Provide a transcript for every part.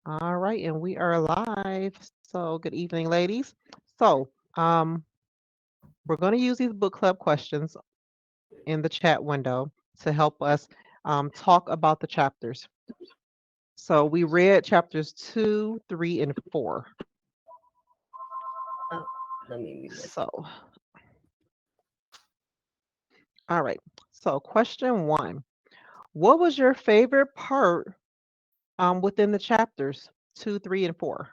All right, and we are live. So, good evening, ladies. So, we're going to use these book club questions in the chat window to help us talk about the chapters. So, we read chapters 2, 3, and 4. Oh, let me read it. So, all right. So, question 1. What was your favorite part within the chapters 2, 3, and 4?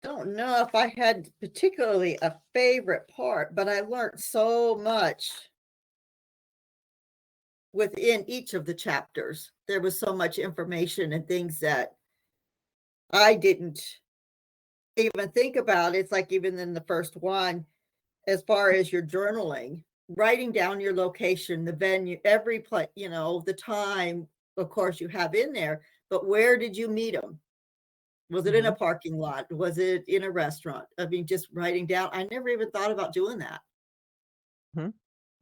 Don't know if I had particularly a favorite part, but I learned so much within each of the chapters. There was so much information and things that I didn't even think about. It's like even in the first one, as far as your journaling, writing down your location, the venue, every place, the time, of course, you have in there, but where did you meet them? Was it in a parking lot? Was it in a restaurant? I mean, just writing down. I never even thought about doing that. Mhm.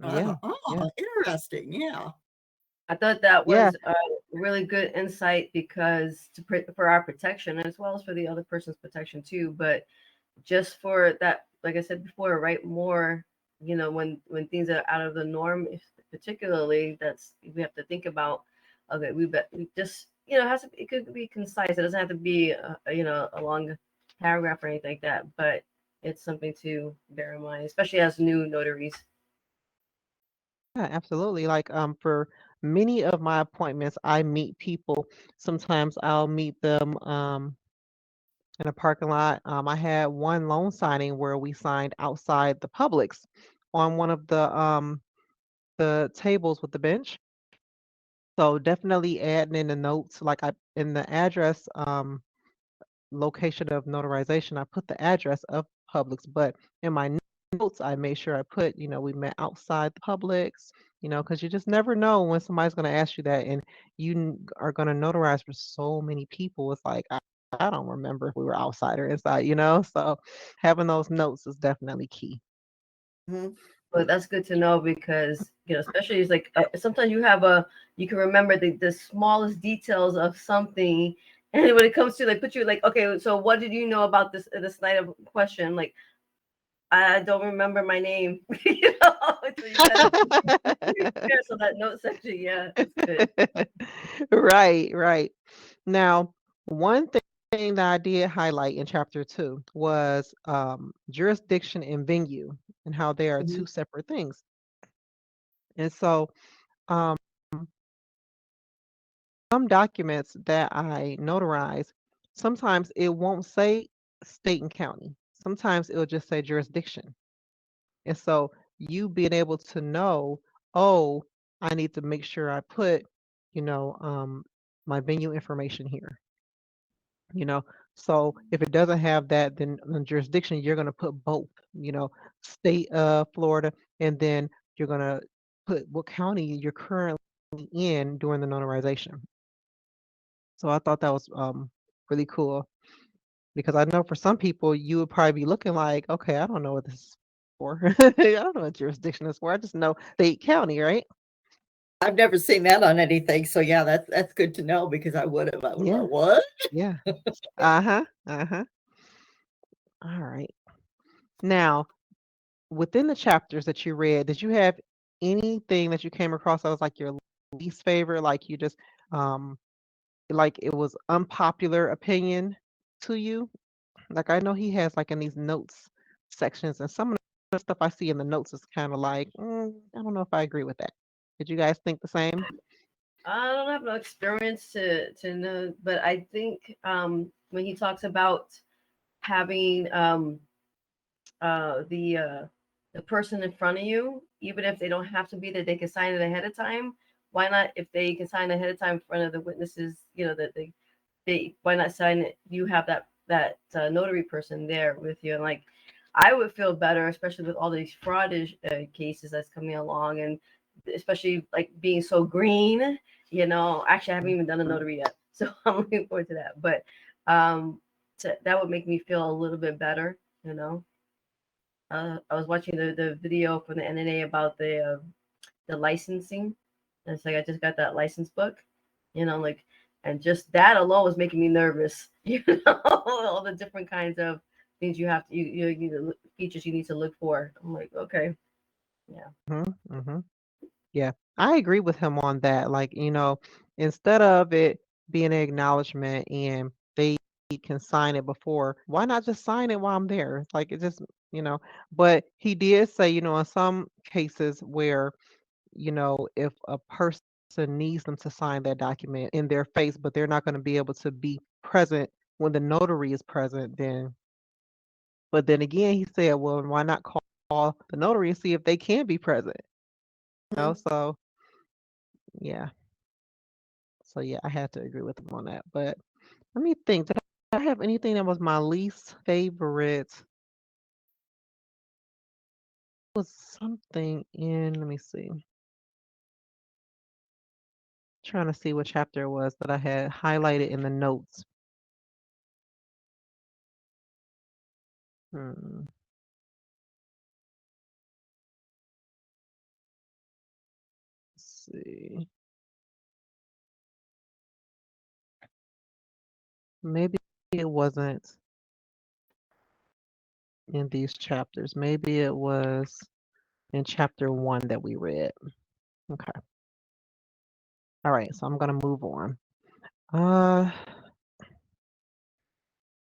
I Yeah. thought, oh, Yeah. interesting. Yeah. I thought that Yeah. was a really good insight because for our protection as well as for the other person's protection too. But just for that, like I said before, write more. When things are out of the norm, particularly that's we have to think about. Okay, we just it has to. It could be concise. It doesn't have to be a long paragraph or anything like that. But it's something to bear in mind, especially as new notaries. Yeah, absolutely. Like for many of my appointments, I meet people. Sometimes I'll meet them in a parking lot. I had one loan signing where we signed outside the Publix on one of the tables with the bench. So definitely adding in the notes, like I in the address location of notarization, I put the address of Publix, but in my notes, I made sure I put, we met outside the Publix, because you just never know when somebody's going to ask you that, and are going to notarize for so many people. It's like, I don't remember if we were outside or inside. So having those notes is definitely key. Mhm. But that's good to know because especially it's like sometimes you can remember the smallest details of something, and when it comes to like put you like, okay, so what did you know about this night of question? Like, I don't remember my name, so you gotta prepare. So that note section, yeah, it's good. Right, right. Now, one thing that I did highlight in chapter 2 was jurisdiction and venue and how they are Mhm. two separate things. And so, um, some documents that I notarize, sometimes it won't say state and county. Sometimes it'll just say jurisdiction. And so, you being able to know, oh, I need to make sure I put, you know, um, my venue information here. you know so if it doesn't have that, then the jurisdiction, you're going to put both, state of Florida, and then you're going to put what county you're currently in during the notarization. So I thought that was really cool, because I know for some people you would probably be looking like, okay, I don't know what this is for. I don't know what jurisdiction is for. I just know state, county, right? I've never seen that on anything. So yeah, that's good to know because I would have. I would Yeah, have what? yeah. Uh-huh, uh-huh. All right. Now, within the chapters that you read, did you have anything that you came across that was like your least favorite? Like you just like it was unpopular opinion to you? Like I know he has like in these notes sections, and some of the stuff I see in the notes is kind of like, I don't know if I agree with that. Did you guys think the same? I don't have no experience to know, but I think when he talks about having the person in front of you, even if they don't have to be there, they can sign it ahead of time. Why not? If they can sign ahead of time in front of the witnesses, that they why not sign it? You have that notary person there with you, and like I would feel better, especially with all these fraud cases that's coming along, and especially like being so green. Actually, I haven't even done a notary yet, so I'm looking forward to that. But that would make me feel a little bit better. I was watching the video from the NNA about the licensing. And it's like I just got that license book, like, and just that alone was making me nervous. All the different kinds of things you have to, you need to features you need to look for. I'm like, okay, yeah. Mm-hmm. Yeah, I agree with him on that. Like, instead of it being an acknowledgement and they can sign it before, why not just sign it while I'm there? It's like it just, but he did say, in some cases where, if a person needs them to sign that document in their face, but they're not going to be able to be present when the notary is present, but then again, he said, well, why not call the notary and see if they can be present? Mhm. So yeah. So yeah, I had to agree with him on that. But let me think. Did I have anything that was my least favorite? Was something in, let me see. Trying to see what chapter it was that I had highlighted in the notes. Hmm. Let's see. Maybe it wasn't in these chapters. Maybe it was in chapter 1 that we read. Okay. All right. So I'm gonna move on. Uh,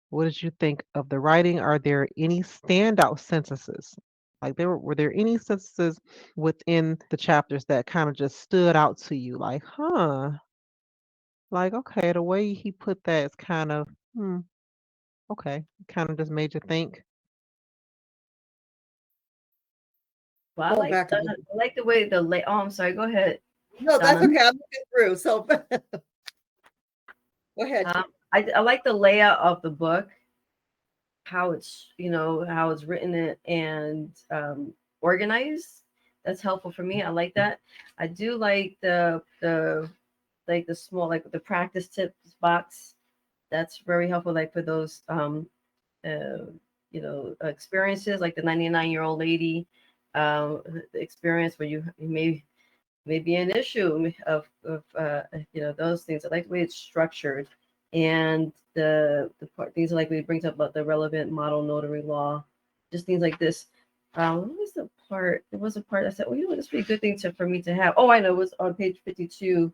what did you think of the writing? Are there any standout sentences? Like were there any sentences within the chapters that kind of just stood out to you? Like, like, okay, the way he put that is kind of, okay, kind of just made you think. Well, Going back and I like the way oh, I'm sorry. Go ahead, no, that's Donna. okay. I'm looking through. So go ahead. I like the layout of the book, how it's how it's written and organized. That's helpful for me. I like that. I do like the small, like the practice tips box. That's very helpful, like for those uh, experiences, like the 99-year-old lady the experience where you may be an issue of those things. I like the way it's structured, and the part things like we brings up about the relevant model notary law, just things like this. What was the part? There was a part I said, well, this would be a good thing for me to have. Oh, I know, it was on page 52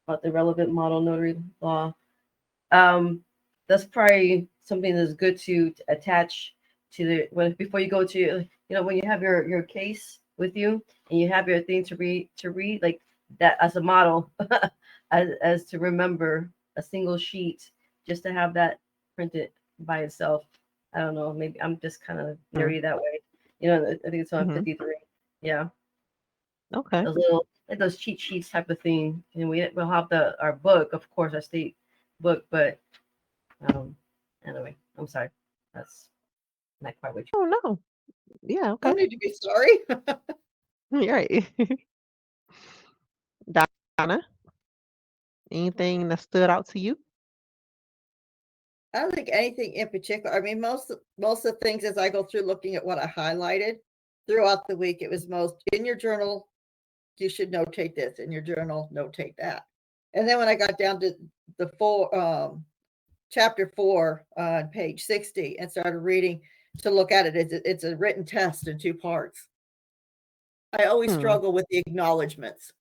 about the relevant model notary law. That's probably something that's good to attach to before you go to when you have your case with you and you have your thing to read like that as a model as to remember a single sheet just to have that printed by itself. I don't know, maybe I'm just kind of Mm, nerdy that way. I think it's on hmm 53. Yeah, Okay. those little like those cheat sheets type of thing. And we'll have our book, of course, our state book, but um, anyway, I'm sorry. That's not quite what you. Oh no. Yeah. No Okay. need to be sorry. You're right. Donna, anything that stood out to you? I don't think anything in particular. I mean, most of the things as I go through looking at what I highlighted throughout the week, it was most in your journal. You should notate this in your journal. Notate that. And then when I got down to the chapter 4 on page 60 and started reading to look at it, it's a written test in 2 parts. I always Hmm. struggle with the acknowledgments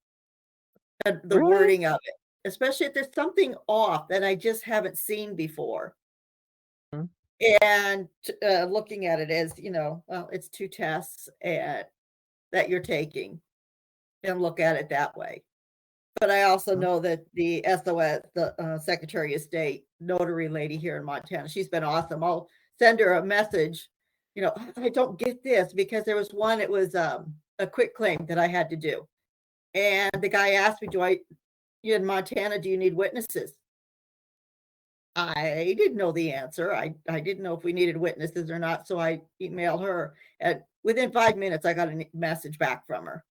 and the Really? wording of it, especially if there's something off that I just haven't seen before. Mm, And looking at it as, well, it's 2 tests that you're taking and look at it that way. But I also mm, know that the SOS, the Secretary of State notary lady here in Montana, she's been awesome. I'll send her a message. I don't get this because there was one, it was a quick claim that I had to do. And the guy asked me, you in Montana, do you need witnesses? I didn't know the answer. I didn't know if we needed witnesses or not. So I emailed her. And within 5 minutes, I got a message back from her.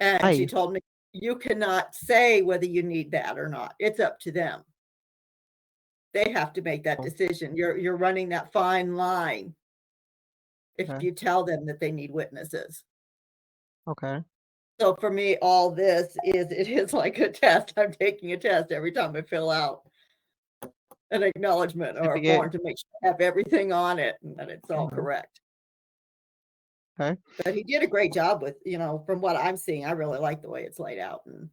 And she Nice. told me, you cannot say whether you need that or not. It's up to them. They have to make that Oh, decision. You're running that fine line if okay. you tell them that they need witnesses. Okay. So for me, all this it is like a test. I'm taking a test every time I fill out an acknowledgement or a Certificate. form to make sure I have everything on it and that it's all Mhm. correct. Okay. But he did a great job with, from what I'm seeing, I really like the way it's laid out. And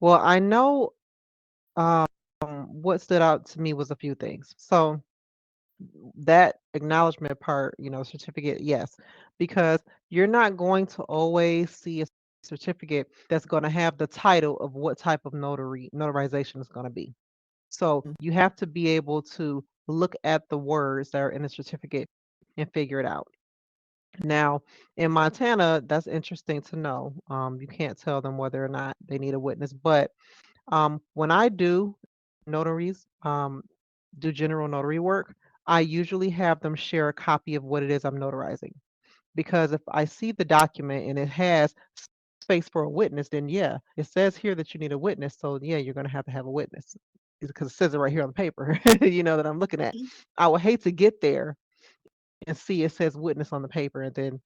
Well, I know what stood out to me was a few things. So that acknowledgement part, certificate, yes, because you're not going to always see a certificate that's going to have the title of what type of notarization is going to be. So you have to be able to look at the words that are in the certificate and figure it out. Now, in Montana, that's interesting to know. You can't tell them whether or not they need a witness, but when I do notaries, do general notary work, I usually have them share a copy of what it is I'm notarizing. Because if I see the document and it has space for a witness, then yeah, it says here that you need a witness. So yeah, you're going to have a witness because it says it right here on the paper, that I'm looking at. I would hate to get there and see it says witness on the paper and then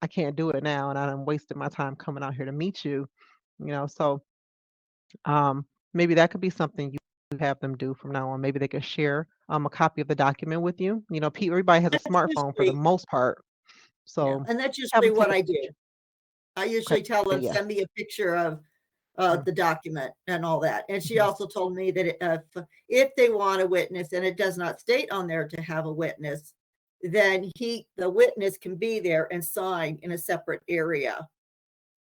I can't do it now and I'm wasting my time coming out here to meet you, so um, maybe that could be something you have them do from now on. Maybe they could share a copy of the document with you. Everybody has a that's smartphone for the usually, most part, yeah, so and that's have usually them take what a I do. picture. I Okay, usually tell them, yeah. send me a picture of Mm, the document and all that. And she mhm, also told me that if they want a witness and it does not state on there to have a witness, then the witness can be there and sign in a separate area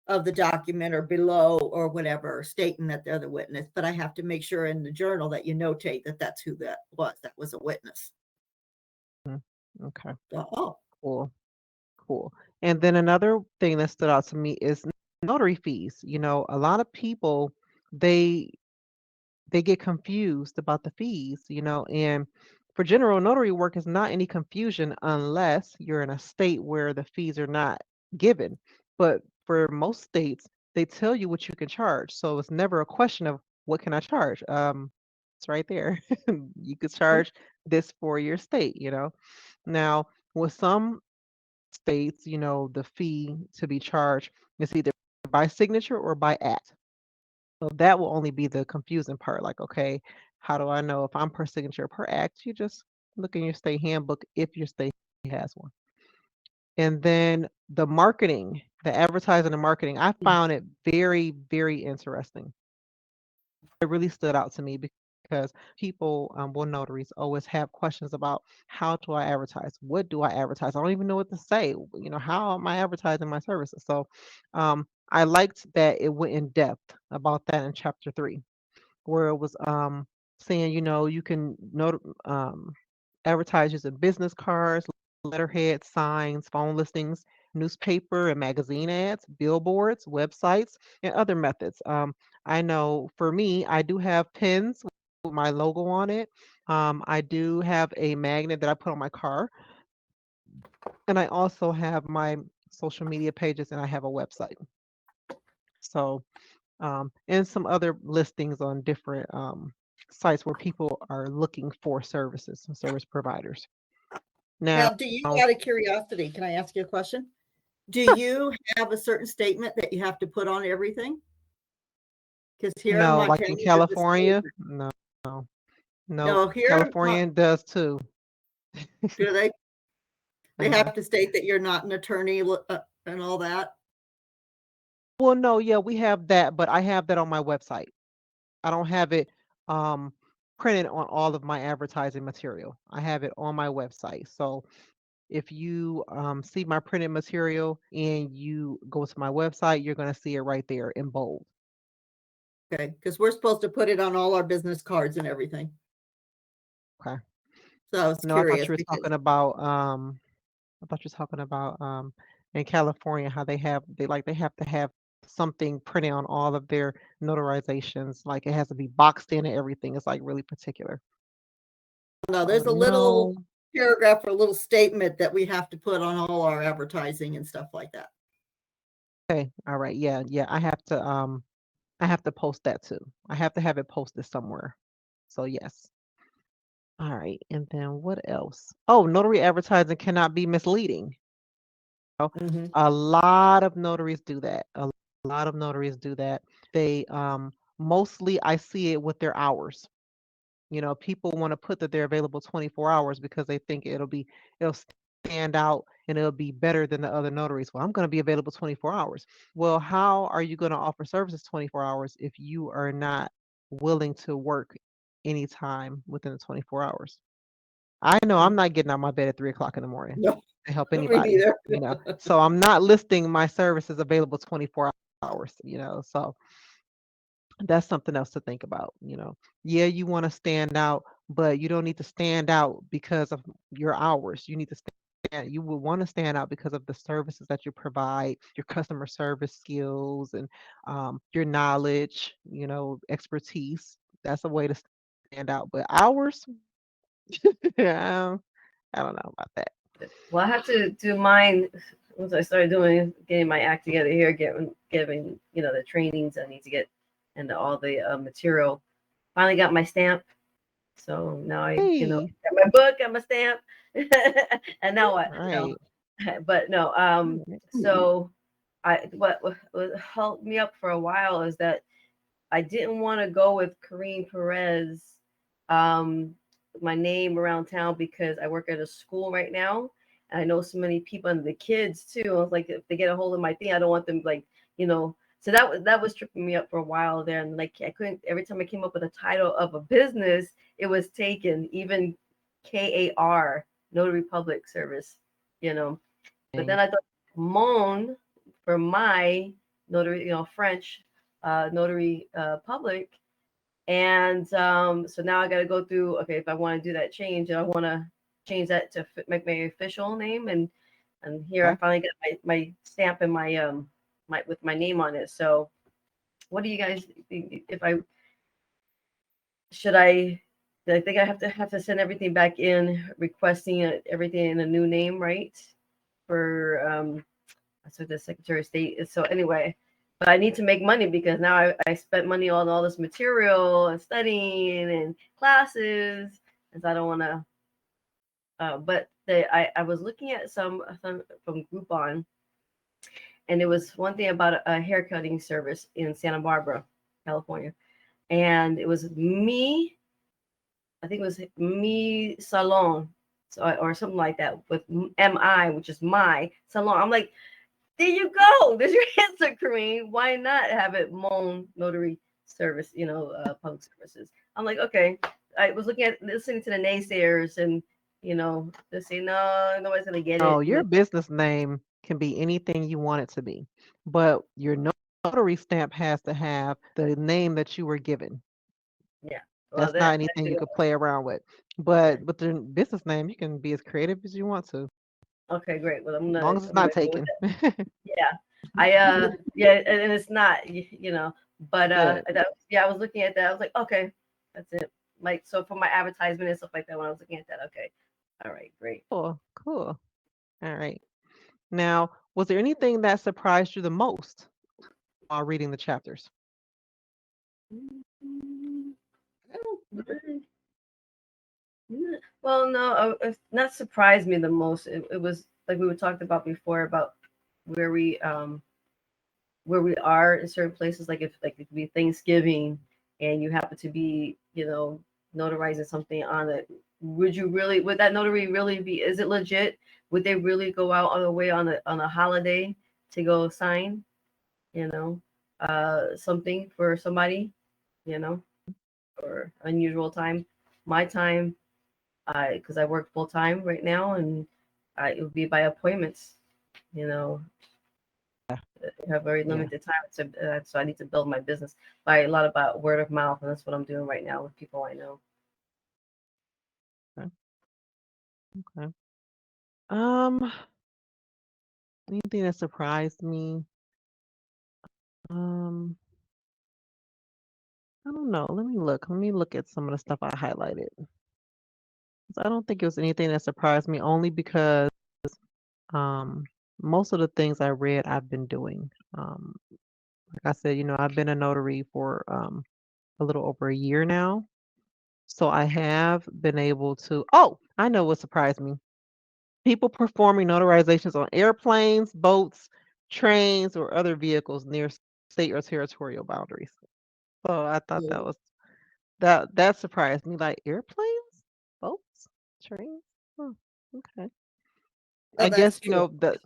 of the document or below or whatever, stating that they're the witness. But I have to make sure in the journal that you notate that that's who that was. That was a witness. mhm. Okay, So, oh, cool, cool. And then another thing that stood out to me is notary fees. A lot of people they they get confused about the fees, and for general notary work, is not any confusion unless you're in a state where the fees are not given. But for most states, they tell you what you can charge. So it's never a question of what can I charge? It's right there. You could charge this for your state. Now, with some states, the fee to be charged is either by signature or by act. So that will only be the confusing part. Like, okay, how do I know if I'm per signature or per act? You just look in your state handbook if your state has one. And then the marketing, the advertising and marketing, I found it very, very interesting. It really stood out to me because people, well, notaries always have questions about how do I advertise? What do I advertise? I don't even know what to say. How am I advertising my services? So I liked that it went in depth about that in chapter 3 where it was saying, you can advertise using business cards, letterhead, signs, phone listings, newspaper and magazine ads, billboards, websites, and other methods. I know for me, I do have pins with my logo on it. I do have a magnet that I put on my car, and I also have my social media pages, and I have a website. So and some other listings on different sites where people are looking for services and service providers. now, Now, do you, out of curiosity, can I ask you a question? Do you have a certain statement that you have to put on everything? Because here in no, like Montana, in there's a California, statement. no, no, No, here in California does too. do they Mhm. have to state that you're not an attorney and all that? Well, no, yeah, we have that, but I have that on my website. I don't have it um, printed on all of my advertising material. I have it on my website. So if you see my printed material and you go to my website, you're going to see it right there in bold. Okay, because we're supposed to put it on all our business cards and everything. Okay. So I was No, I thought curious you were because talking about in California how they have to have something printed on all of their notarizations. Like it has to be boxed in and everything. It's like really particular. no, So there's a little no. paragraph or a little statement that we have to put on all our advertising and stuff like that. Okay. All right. Yeah. Yeah. I have to post that too. I have to have it posted somewhere. So yes. All right. And then what else? Oh, notary advertising cannot be misleading. Mhm. A lot of notaries do that. A lot of notaries do that. They mostly I see it with their hours. People want to put that they're available 24 hours because they think it'll stand out and it'll be better than the other notaries. Well, I'm going to be available 24 hours. Well, how are you going to offer services 24 hours if you are not willing to work anytime within the 24 hours? I know I'm not getting out of my bed at 3 o'clock in the morning No, to help me anybody, neither. so I'm not listing my services available 24 hours, so that's something else to think about. Yeah, you want to stand out, but you don't need to stand out because of your hours. You will want to stand out because of the services that you provide, your customer service skills, and your knowledge, expertise. That's a way to stand out. But hours, yeah, I don't know about that. Well, I have to do mine once I started getting my act together here, giving the trainings I need to get and all the material. Finally got my stamp, so now I Hey, got my book, got my stamp, and now what? No, right. but no. So what helped me up for a while is that I didn't want to go with Kareem Perez, um, my name around town because I work at a school right now. And I know so many people and the kids too. I was like, if they get a hold of my thing, I don't want them So that was tripping me up for a while there. And like I couldn't. Every time I came up with a title of a business, it was taken. Even KAR, Notary Public Service. You know. But then Dang. I thought Mon for my notary, French notary public. And so now I got to go through, okay, if I want to do that change, I want to change that to make my official name. And here I Okay. finally got my stamp and my with my name on it. So what do you guys think? If I should I think I have to send everything back in, requesting everything in a new name, right? For that's what the Secretary of State is. So anyway, but I need to make money because now I spent money on all this material and studying and classes, and so I don't want to. But I was looking at some from Groupon, and it was one thing about a hair cutting service in Santa Barbara, California, and it was me. I think it was me salon, or something like that with MI, which is my salon. I'm like, there you go. There's your answer, Kareem. Why not have it Moan Notary Service, public services? I'm like, okay. I was listening to the naysayers, and they say no, nobody's gonna get No, it. your business name can be anything you want it to be, but your notary stamp has to have the name that you were given. Yeah. Well, That's not that anything you too. could play around with. Yeah. But with the business name, you can be as creative as you want to, as Okay, great. Well, I'm long gonna as it's I'm not gonna go with taken. that. Yeah. Yeah, and it's not, but Good. yeah, I was looking at that. I was like, okay, that's it. Like, so for my advertisement and stuff like that, when I was looking at that, okay, all right, great. Cool. Cool. All right. Now, was there anything that surprised you the most while reading the chapters? Mm, Well, no, it's not surprised me the most. It was like we were talked about before about where we um where we are in certain places. Like if it could be Thanksgiving and you happen to be notarizing something on it, would that notary really be? Is it legit? Would they really go out on the way on a holiday to go sign? You know, something for somebody. You know, or unusual time. My time because I work full time right now, and it would be by appointments. You know, Yeah. I have very Yeah. limited time, so I need to build my business by a lot about word of mouth, and that's what I'm doing right now with people I know. Okay. Okay. Um, anything that surprised me? Um, I don't know. Let me look. Let me look at some of the stuff I highlighted. 'Cause I don't think it was anything that surprised me, only because um most of the things I read I've been doing. Like I said, I've been a notary for a little over a year now. So I have been able to, oh, I know what surprised me. People performing notarizations on airplanes, boats, trains, or other vehicles near state or territorial boundaries. So I thought that Mm. was that surprised me. Like airplanes, boats, trains. Hmm, okay. Oh, I that's guess true. that.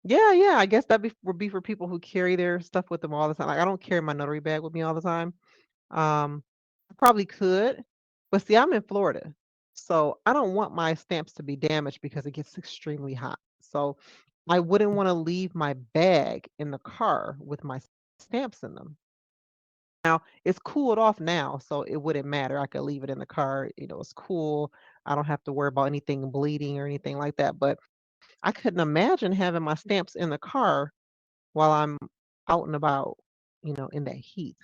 Yeah, yeah. I guess would be for people who carry their stuff with them all the time. Like I don't carry my notary bag with me all the time. I probably could, but see, I'm in Florida, so I don't want my stamps to be damaged because it gets extremely hot. So I wouldn't want to leave my bag in the car with my stamps in them. Now it's cooled off now, so it wouldn't matter. I could leave it in the car. It's cool. I don't have to worry about anything bleeding or anything like that. But I couldn't imagine having my stamps in the car while I'm out and about, in that heat.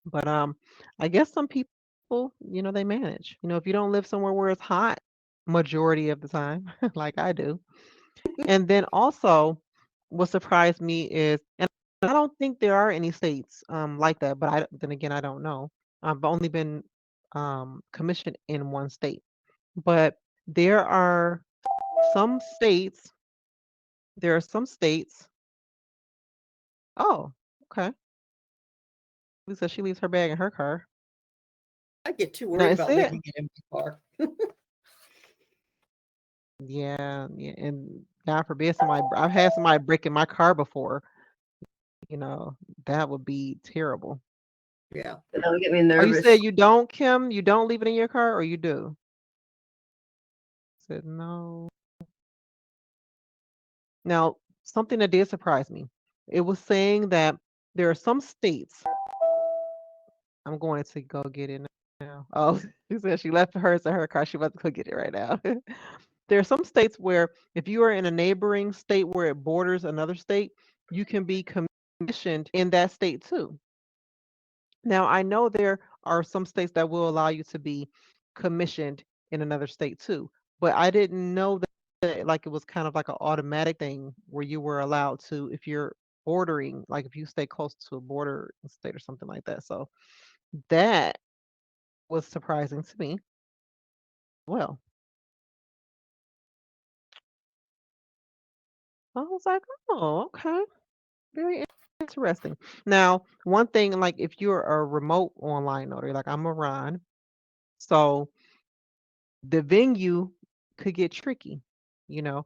But I guess some people, they manage. If you don't live somewhere where it's hot majority of the time, like I do. And then also what surprised me is, and I don't think there are any states like that, but then again I don't know. I've only been commissioned in one state. But there are some states, there are some states. Oh, okay. Lisa, she leaves her bag in her car. I get too Now worried it about said, leaving it in my car. yeah, yeah, and God forbid I've had somebody break in my car before, you know, that would be terrible. Yeah. That would get me Oh, you said nervous. you don't, Kim? You don't leave it in your car, or you do? I said no. Now, something that did surprise me. It was saying that there are some states. I'm going to go get it now. Oh, she said she left hers in her car. She about to go get it right now. There are some states where if you are in a neighboring state where it borders another state, you can be commissioned in that state too. Now, I know there are some states that will allow you to be commissioned in another state too, but I didn't know that like it was kind of like an automatic thing where you were allowed to if you're bordering, like if you stay close to a border state or something like that. So that was surprising to me. Well, I was like, oh, okay. Very interesting. Now, one thing, like if you're a remote online notary, like I'm a Ron, so the venue could get tricky.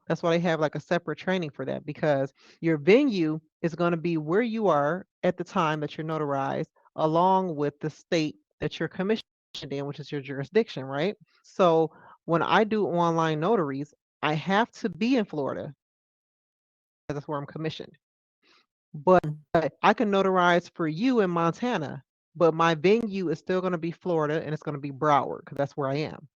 That's why they have like a separate training for that because your venue is going to be where you are at the time that you're notarized, along with the state that you're commissioned in, which is your jurisdiction, right? So when I do online notaries, I have to be in Florida because that's where I'm commissioned. But I can notarize for you in Montana, but my venue is still going to be Florida and it's going to be Broward because that's where I am.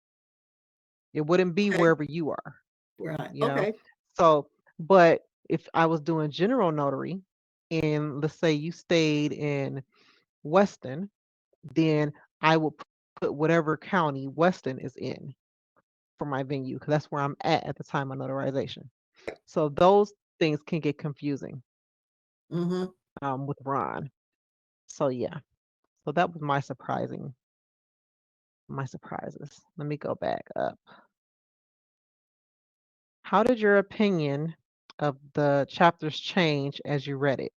It wouldn't be Okay. wherever you are, Right. you know. Okay. So, but if I was doing general notary and let's say you stayed in Weston, then I will put whatever county Weston is in for my venue because that's where I'm at the time of notarization. So those things can get confusing Mm-hmm. with Ron. So yeah. So that was my surprises. Let me go back up. How did your opinion of the chapters change as you read it?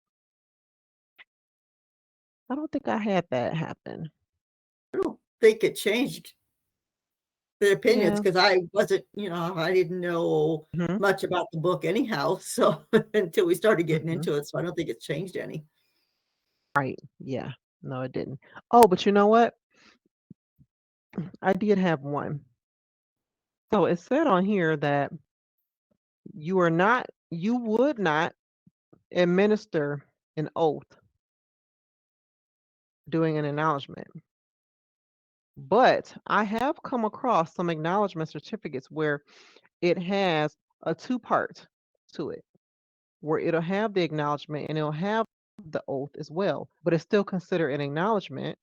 I don't think I had that happen. I don't think it changed the opinions Yeah. because I wasn't, I didn't know Hmm. much about the book anyhow. So until we started getting Hmm. into it. So I don't think it's changed any. Right. Yeah. No, it didn't. Oh, but you know what? I did have one. So it said on here that you would not administer an oath doing an acknowledgement. But I have come across some acknowledgement certificates where it has a two-part to it, where it'll have the acknowledgement and it'll have the oath as well, but it's still considered an acknowledgement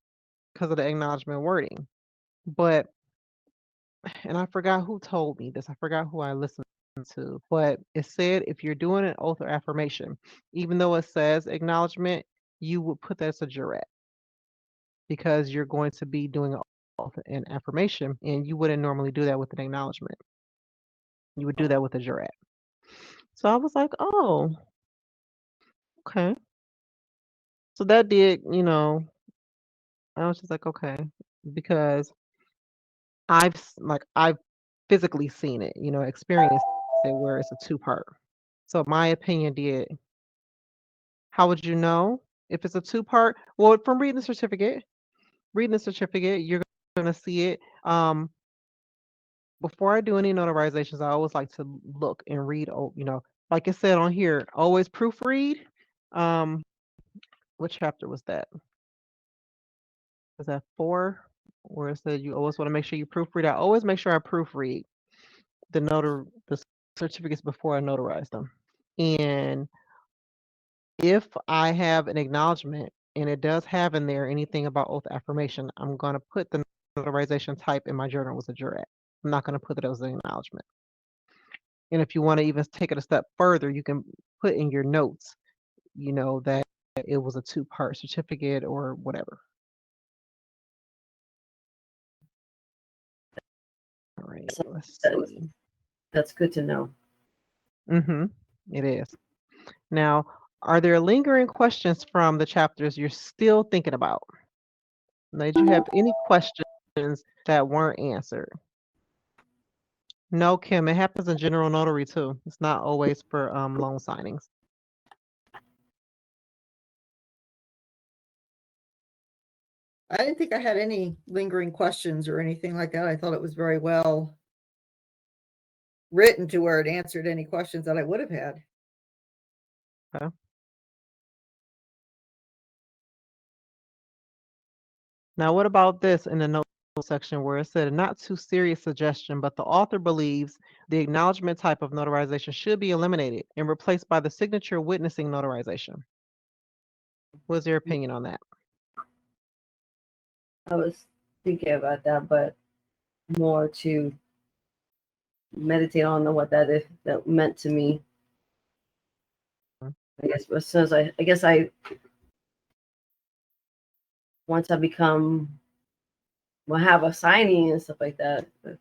because of the acknowledgement wording. But, and I forgot who told me this, I forgot who I listened to, but it said if you're doing an oath or affirmation, even though it says acknowledgement, you would put that as a jurat because you're going to be doing an oath and affirmation, and you wouldn't normally do that with an acknowledgement. You would do that with a jurat. So I was like, oh, okay. So that did, I was just like, okay, because I've physically seen it, experienced it where it's a two-part. So my opinion did. How would you know if it's a two-part? Well, from reading the certificate. Reading the certificate, you're gonna see it. Before I do any notarizations, I always like to look and read. Like it said on here, always proofread. Um, what chapter was that? Was that 4? Where it said you always want to make sure you proofread. I always make sure I proofread the certificates before I notarize them. And if I have an acknowledgement and it does have in there anything about oath affirmation, I'm going to put the notarization type in my journal as a jurat. I'm not going to put it as an acknowledgement. And if you want to even take it a step further, you can put in your notes, that it was a two-part certificate or whatever. All right, let's see. That's good to know. It is. Now, are there lingering questions from the chapters you're still thinking about? Did you have any questions that weren't answered? No, Kim, it happens in general notary too. It's not always for loan signings. I didn't think I had any lingering questions or anything like that. I thought it was very well written to where it answered any questions that I would have had. Okay. Now, what about this in the note section where it said a not too serious suggestion, but the author believes the acknowledgement type of notarization should be eliminated and replaced by the signature witnessing notarization. What's your opinion on that? I was thinking about that, but more to meditate on what that meant to me. I guess as soon as I guess once I have a signing and stuff like that, then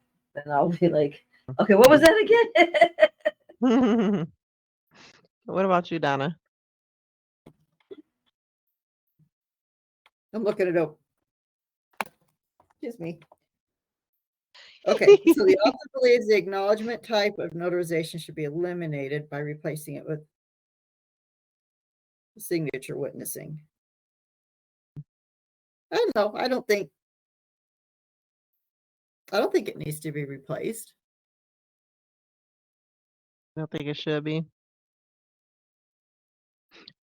I'll be like, okay, what was that again? What about you, Donna? I'm looking it up. Excuse me. Okay, so the author believes the acknowledgement type of notarization should be eliminated by replacing it with signature witnessing. I don't know. I don't think it needs to be replaced. I don't think it should be.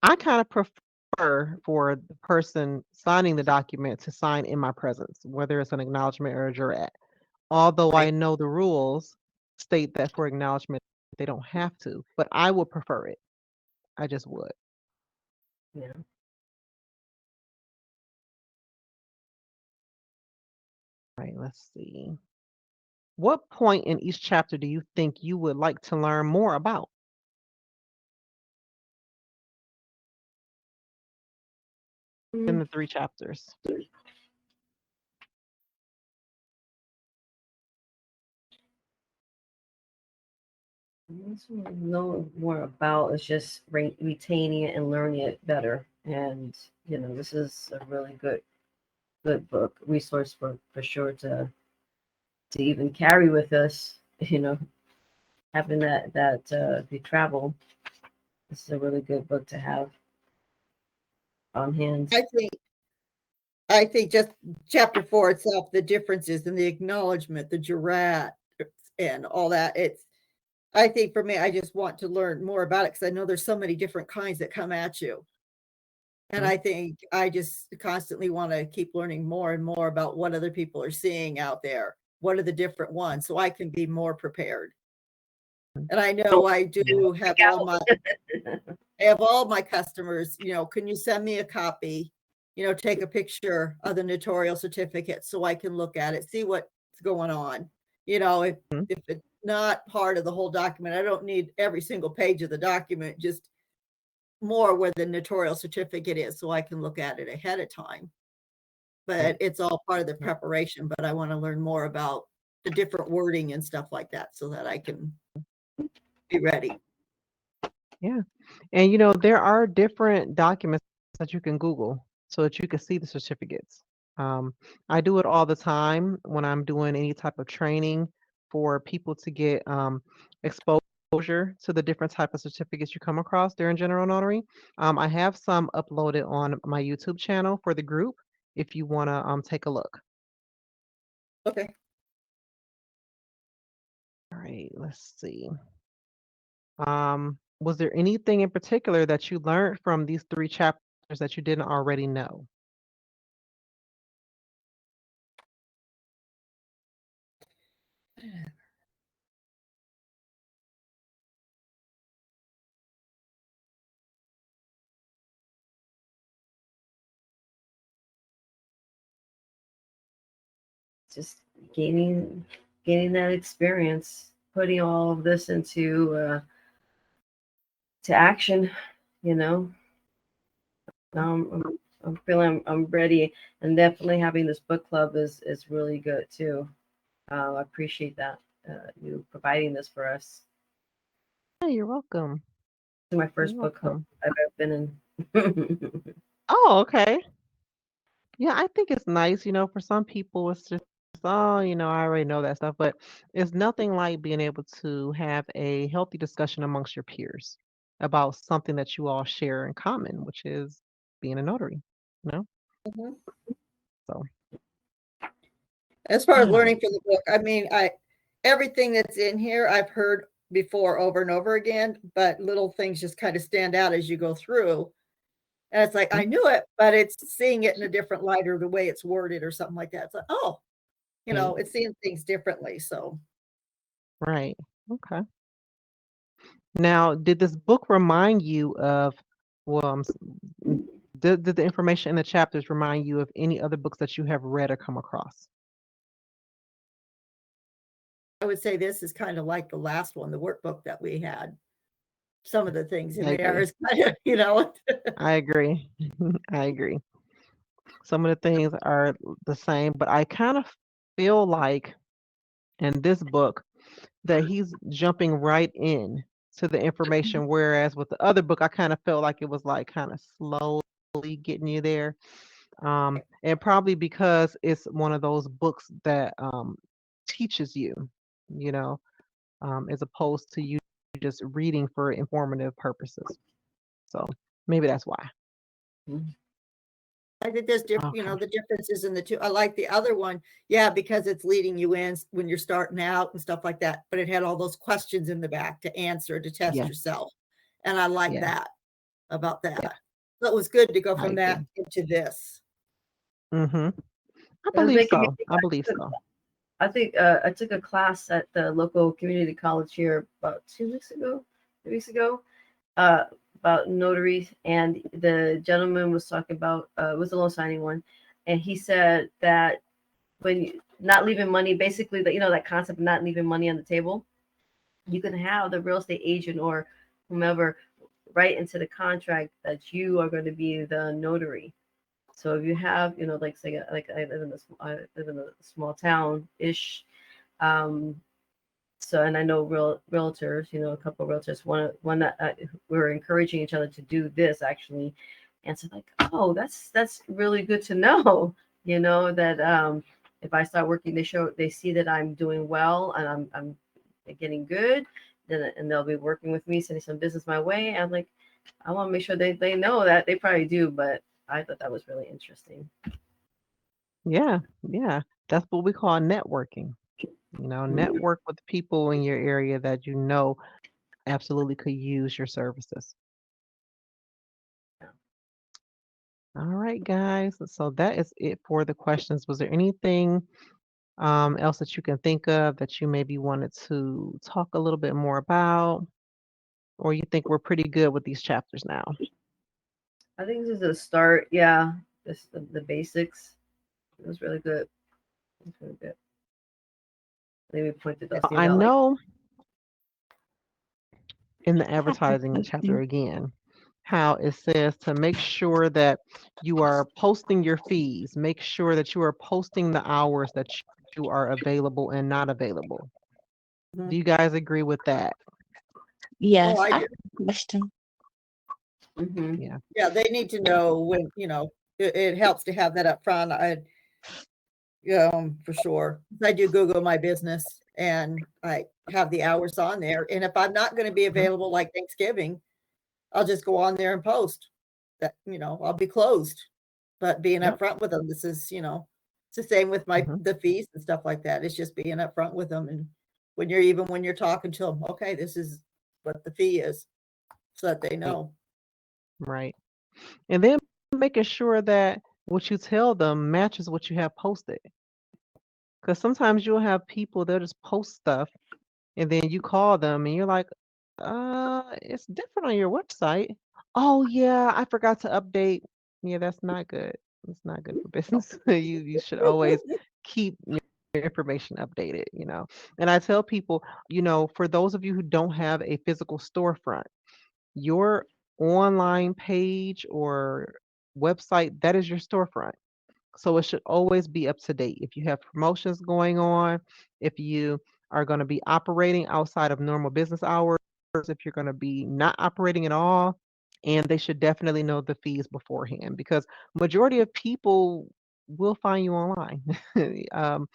I kind of prefer for the person signing the document to sign in my presence, whether it's an acknowledgement or a jurat. Although I Right. know the rules state that for acknowledgement, they don't have to, but I would prefer it. I just would. Yeah. All right, let's see. What point in each chapter do you think you would like to learn more about? In the 3 chapters. Know more about is just retaining it and learning it better. And this is a really good book resource for sure to even carry with us. Having that the travel. This is a really good book to have on hand. I think just chapter 4 itself, the differences in the acknowledgement, the jurat, and all that. I think for me, I just want to learn more about it because I know there's so many different kinds that come at you. And I think I just constantly want to keep learning more and more about what other people are seeing out there. What are the different ones so I can be more prepared. And I know I do have all my customers, can you send me a copy? Take a picture of the notarial certificate so I can look at it, see what's going on. If it's not part of the whole document, I don't need every single page of the document, just more where the notarial certificate is so I can look at it ahead of time. But it's all part of the preparation, but I want to learn more about the different wording and stuff like that so that I can be ready. Yeah. And there are different documents that you can Google so that you can see the certificates. I do it all the time when I'm doing any type of training for people to get exposure to the different type of certificates you come across during general notary. I have some uploaded on my YouTube channel for the group if you want to take a look. Okay. All right, let's see. Was there anything in particular that you learned from these 3 chapters that you didn't already know? Just gaining that experience, putting all of this into to action. You know, I'm feeling I'm ready, and definitely having this book club is really good too. I appreciate that you providing this for us. Yeah, you're welcome. This is my You're first book club welcome. I've ever been in. Oh, okay. Yeah, I think it's nice, for some people it's just, oh, I already know that stuff, but it's nothing like being able to have a healthy discussion amongst your peers about something that you all share in common, which is being a notary, you know? Mhm. So, As far as all right. learning from the book, I mean, everything that's in here I've heard before over and over again, but little things just kind of stand out as you go through. And it's like I Mhm. knew it, but it's seeing it in a different light or the way it's worded or something like that. It's like, oh, Right. it's seeing things differently. So Right. Okay. Now, did this book remind you of, well, did the information in the chapters remind you of any other books that you have read or come across? I would say this is kind of like the last one, the workbook that we had. Some of the things in I there agree. is kind of. I agree. I agree. Some of the things are the same, but I kind of feel like in this book that he's jumping right in to the information, whereas with the other book, I kind of felt like it was like kind of slowly getting you there. And probably because it's one of those books that teaches you, you know, as opposed to you just reading for informative purposes. So maybe that's why. I think there's Okay. the differences in the two. I like the other one, yeah, because it's leading you in when you're starting out and stuff like that. But it had all those questions in the back to answer to test Yes. yourself, and I like Yes. that about Yeah. that. So it was good to go I from that agree. into this. Mm-hmm. I It was believe making me so. think. I believe so. I think I took a class at the local community college here about 2 weeks ago, 3 weeks ago, uh, about notaries, and the gentleman was talking about it was a loan signing one, and he said that when you not leaving money, basically that that concept of not leaving money on the table, you can have the real estate agent or whomever write into the contract that you are going to be the notary. So if you have, like say, like I live in a small town ish, um, so and I know realtors, a couple of realtors, one that we're encouraging each other to do this actually, and so like, oh, that's really good to know, that if I start working, they see that I'm doing well and I'm getting good, then and they'll be working with me, sending some business my way. I'm like, I want to make sure they know that they probably do, but I thought that was really interesting. Yeah. Yeah. That's what we call networking. Network with people in your area that absolutely could use your services. All right, guys. So that is it for the questions. Was there anything else that you can think of that you maybe wanted to talk a little bit more about? Or you think we're pretty good with these chapters now? I think this is a start. Yeah, just the basics. It was really good. It was really good. They we pointed those things I out. Like, know in the advertising chapter again, how it says to make sure that you are posting your fees, make sure that you are posting the hours that you are available and not available. Mhm. Do you guys agree with that? Yes, Oh, I I do. have a question. Mm-hmm. Yeah. Yeah, they need to know when, it helps to have that up front. For sure. I do Google My Business and I have the hours on there. And if I'm not going to be available like Thanksgiving, I'll just go on there and post that, I'll be closed. But being Yep. upfront with them, this is, it's the same with Mhm. the fees and stuff like that. It's just being upfront with them. And when you're talking to them, okay, this is what the fee is, so that they know. Right. And then making sure that what you tell them matches what you have posted. Because sometimes you'll have people, they'll just post stuff and then you call them and you're like, it's different on your website. Oh yeah, I forgot to update. Yeah, that's not good. It's not good for business. You should always keep your information updated, you know. And I tell people, for those of you who don't have a physical storefront, your online page or website, that is your storefront. So it should always be up to date. If you have promotions going on, if you are going to be operating outside of normal business hours, if you're going to be not operating at all, and they should definitely know the fees beforehand because majority of people will find you online. um,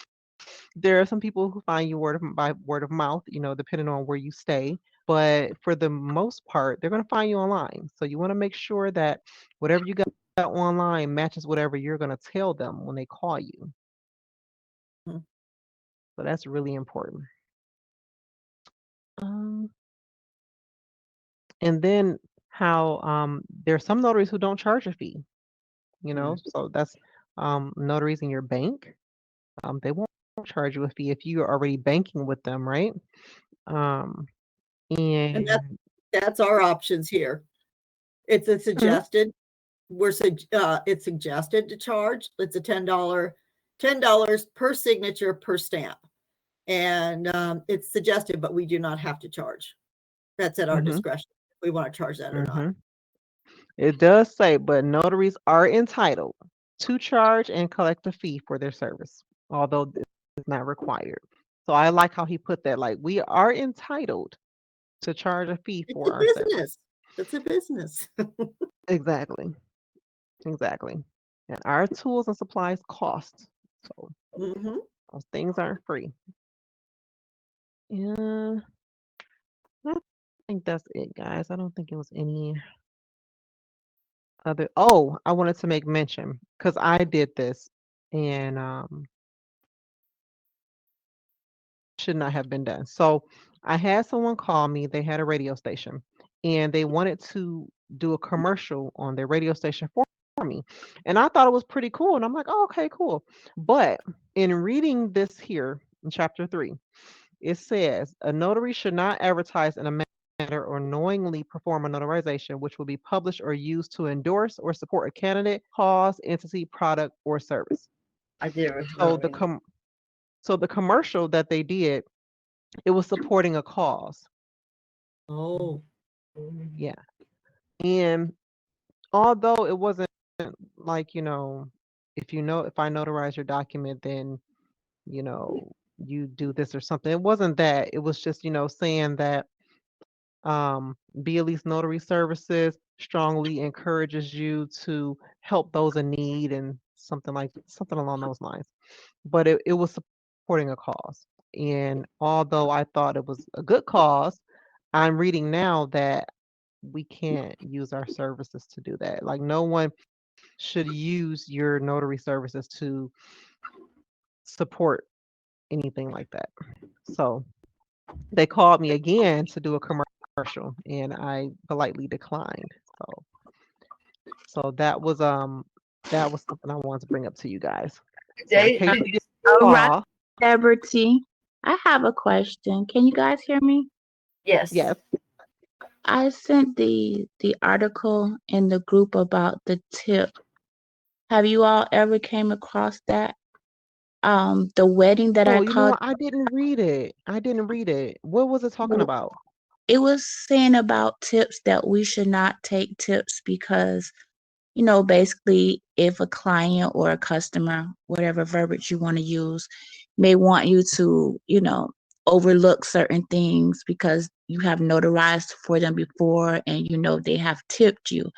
there are some people who find you by word of mouth, depending on where you stay. But for the most part, they're going to find you online. So you want to make sure that whatever you got online matches whatever you're going to tell them when they call you. Mhm. So that's really important. And then how there's some notaries who don't charge a fee, so that's notaries in your bank. They won't charge you a fee if you're already banking with them, right? Um, And and that's our options here. It's a Mhm. suggested. It's suggested to charge. It's a $10 per signature per stamp, and it's suggested, but we do not have to charge. That's at our Mhm. discretion. If we want to charge that or not. Mhm. It does say, but notaries are entitled to charge and collect a fee for their service, although it's not required. So I like how he put that. Like we are entitled to charge a fee It's for a our service. business. It's a business. Exactly. Exactly. And our tools and supplies cost. So Mhm. those things aren't free. Yeah. I think that's it, guys. I don't think it was any other. Oh, I wanted to make mention because I did this and should not have been done. So I had someone call me. They had a radio station and they wanted to do a commercial on their radio station for me. And I thought it was pretty cool. And I'm like, oh, okay, cool. But in reading this here in chapter 3, it says a notary should not advertise in a manner or knowingly perform a notarization which will be published or used to endorse or support a candidate, cause, entity, product, or service. I did So remember. the commercial that they did, it was supporting a cause. Oh. Yeah. And although it wasn't like, if I notarize your document, then, you do this or something. It wasn't that. It was just, saying that Be At Least Notary Services strongly encourages you to help those in need and something along those lines. But it was supporting a cause. And although I thought it was a good cause, I'm reading now that we can't use our services to do that. Like no one should use your notary services to support anything like that. So they called me again to do a commercial and I politely declined. So that was something I wanted to bring up to you guys. So in They, case did you you, get a All right, call, Deborah T. I have a question. Can you guys hear me? yes. yes. I sent the article in the group about the tip. Have you all ever came across that? The wedding that I Oh, you know called, what? I didn't read it. I didn't read it. What was it talking about? it was saying about tips that we should not take tips because, basically if a client or a customer, whatever verbiage you want to use, may want you to, overlook certain things because you have notarized for them before and they have tipped you.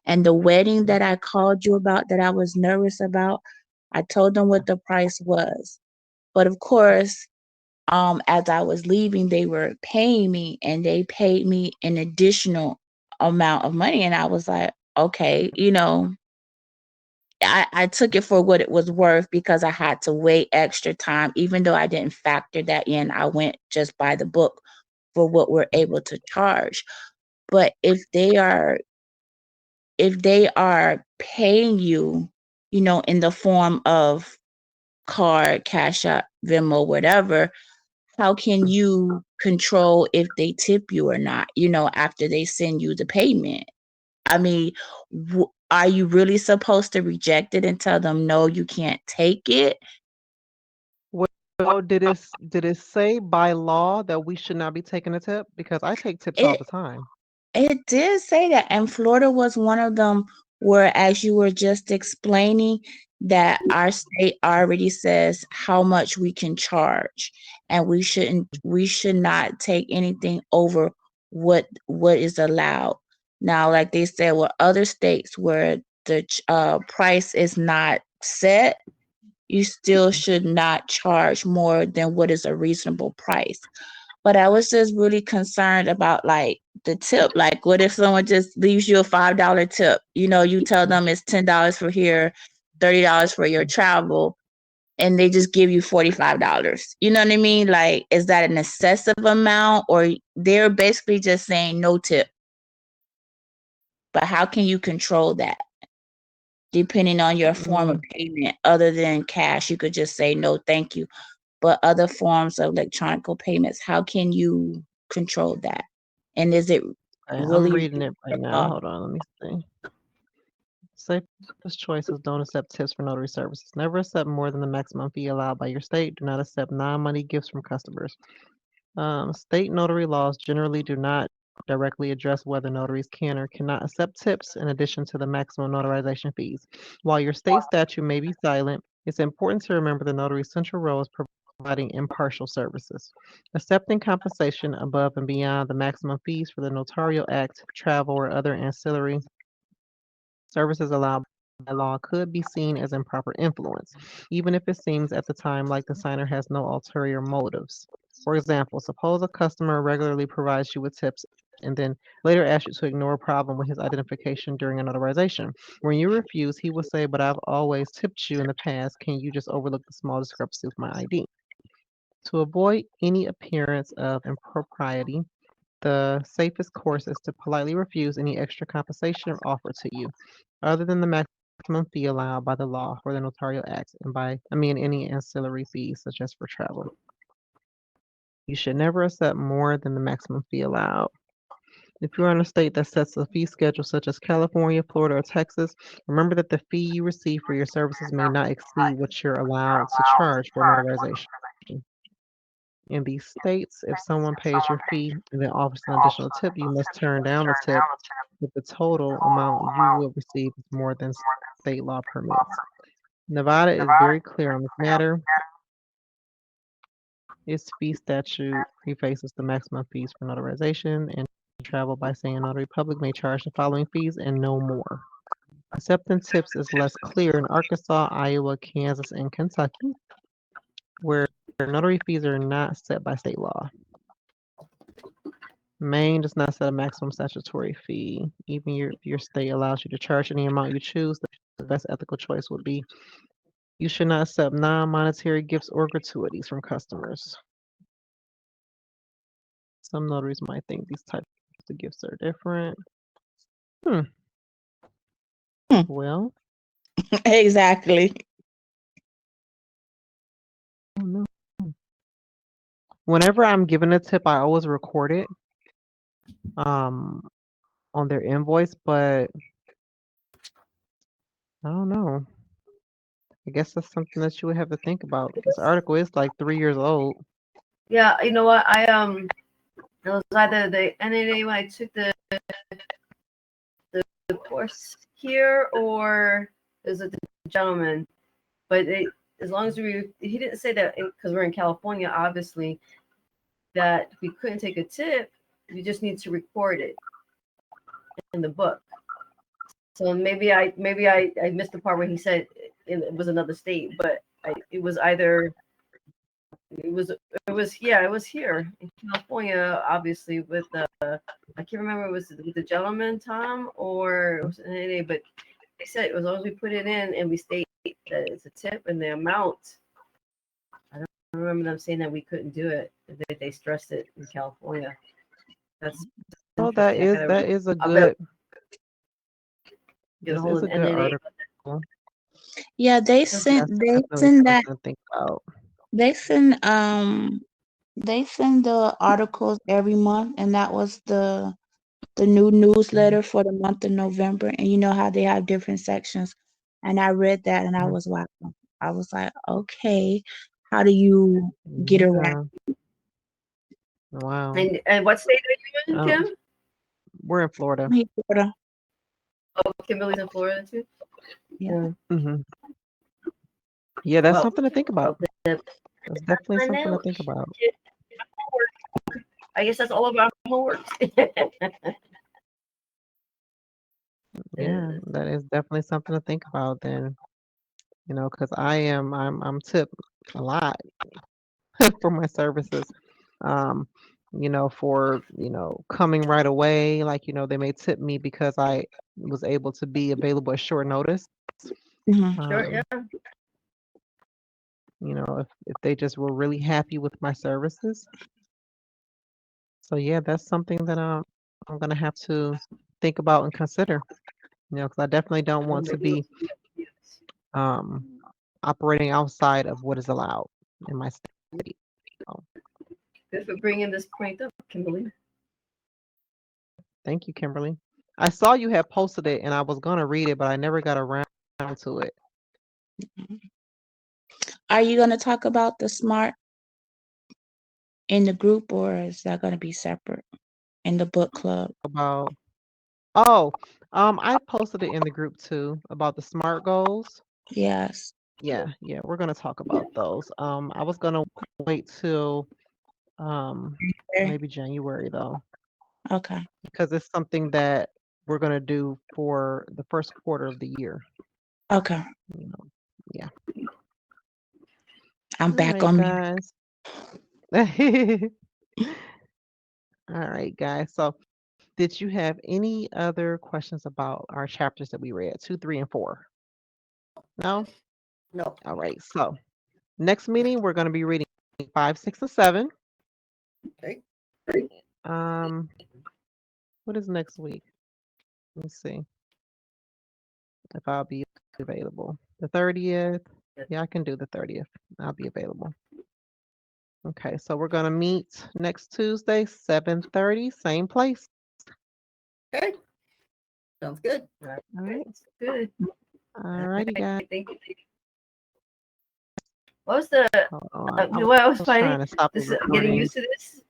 And the wedding that I called you about that I was nervous about, I told them what the price was. But of course, as I was leaving, they were paying me and they paid me an additional amount of money. And I was like, okay, I took it for what it was worth because I had to wait extra time. Even though I didn't factor that in, I went just by the book for what we're able to charge. But if they are paying you, in the form of card, Cash App, Venmo, whatever, how can you control if they tip you or not, after they send you the payment? I mean, are you really supposed to reject it and tell them, no, you can't take it? Well, did it say by law that we should not be taking a tip? Because I take tips all It the time. It did say that, and Florida was one of them where, as you were just explaining, that our state already says how much we can charge, and we should not take anything over what is allowed. Now, like they said, with other states where the price is not set, you still should not charge more than what is a reasonable price. But I was just really concerned about like the tip. Like, what if someone just leaves you a $5 tip? You tell them it's $10 for here, $30 for your travel, and they just give you $45. You know what I mean? Like, is that an excessive amount, or they're basically just saying no tip? But how can you control that? Depending on your form of payment, other than cash, you could just say no, thank you. But other forms of electronic payments, how can you control that? And is it Okay, I'm really reading it right now. Hold on, let me see. Safest choices: don't accept tips for notary services. Never accept more than the maximum fee allowed by your state. Do not accept non-money gifts from customers. State notary laws generally do not directly address whether notaries can or cannot accept tips in addition to the maximum notarization fees. While your state statute may be silent, it's important to remember the notary's central role is providing impartial services. Accepting compensation above and beyond the maximum fees for the Notarial Act, travel, or other ancillary services allowed by law could be seen as improper influence, even if it seems at the time like the signer has no ulterior motives. For example, suppose a customer regularly provides you with tips and then later asks you to ignore a problem with his identification during a notarization. When you refuse, he will say, "But I've always tipped you in the past. Can you just overlook the small discrepancy with my ID?" To avoid any appearance of impropriety, the safest course is to politely refuse any extra compensation offered to you, other than the maximum fee allowed by the law for the Notarial Act and any ancillary fees such as for travel. You should never accept more than the maximum fee allowed. If you're in a state that sets a fee schedule such as California, Florida, or Texas, remember that the fee you receive for your services may not exceed what you're allowed to charge for notarization. In these states, if someone pays your fee and then offers an additional tip, you must turn down the tip if the total amount you will receive is more than state law permits. Nevada is very clear on this matter. Its fee statute prefaces the maximum fees for notarization and travel by saying a notary public may charge the following fees and no more. Accepting tips is less clear in Arkansas, Iowa, Kansas, and Kentucky, where notary fees are not set by state law. Maine does not set a maximum statutory fee. Even your state allows you to charge any amount you choose. The best ethical choice would be you should not accept non-monetary gifts or gratuities from customers. Some notaries might think these types of gifts are different. Well, exactly? I don't know. Whenever I'm given a tip, I always record it on their invoice, but I don't know. I guess that's something that you would have to think about. This article is like 3 years old. Yeah, you know what? It was either the NAA when I took the course here, or is it the gentleman? But as long as he didn't say that because we're in California, obviously, that we couldn't take a tip. You just need to record it in the book. So maybe I missed the part where he said it was another state, but it was here in California, obviously with the I can't remember was it with the gentleman Tom or it was NA, but they said as long as we put it in and we state that it's a tip and the amount. I don't remember them saying that we couldn't do it. They stressed it in California. That's Oh, that interesting. is a I'll good. get a This hold is of a good NNA. article. Yeah, they That's sent Definitely send that something to think about. they send the articles every month, and that was the new newsletter for the month of November. And you know how they have different sections. And I read that and I was like, okay, how do you get around? Yeah. Wow. And what state are you in, Kim? We're in Florida. Florida. Oh, Kimberly's in Florida too. Yeah. Mm-hmm. Yeah, that's Well, something to think about. That's definitely I something to know. think about. I guess that's all of our homework. Yeah, that is definitely something to think about then, because I'm tipped a lot for my services. For, coming right away, like, they may tip me because I was able to be available at short notice. Sure, yeah. If they just were really happy with my services. So yeah, that's something that I'm gonna have to think about and consider, because I definitely don't want to be um operating outside of what is allowed in my state. So, Good for bringing this point up, Kimberly. thank you, Kimberly. I saw you had posted it and I was gonna read it, but I never got around to it. Are you going to talk about the SMART in the group, or is that going to be separate in the book club? I posted it in the group too about the SMART goals. Yes. Yeah, we're gonna talk about those. I was gonna wait till maybe January though, Okay. because it's something that we're gonna do for the first quarter of the year. Okay. Yeah. I'm All back right, on me. guys. All right, guys. So, did you have any other questions about our chapters that we read, 2, 3, and 4? No? No. All right. So, next meeting, we're going to be reading 5, 6, and 7. Okay. What is next week? Let me see if I'll be available. The 30th. Yeah, I can do the 30th. I'll be available. Okay, so we're going to meet next Tuesday, 7:30, same place. Okay. Sounds good. All right. All right. Good. All righty, guys. Thank you. What was the? Hold on. You know what? I was trying finding to stop the this. Getting recording. used to this.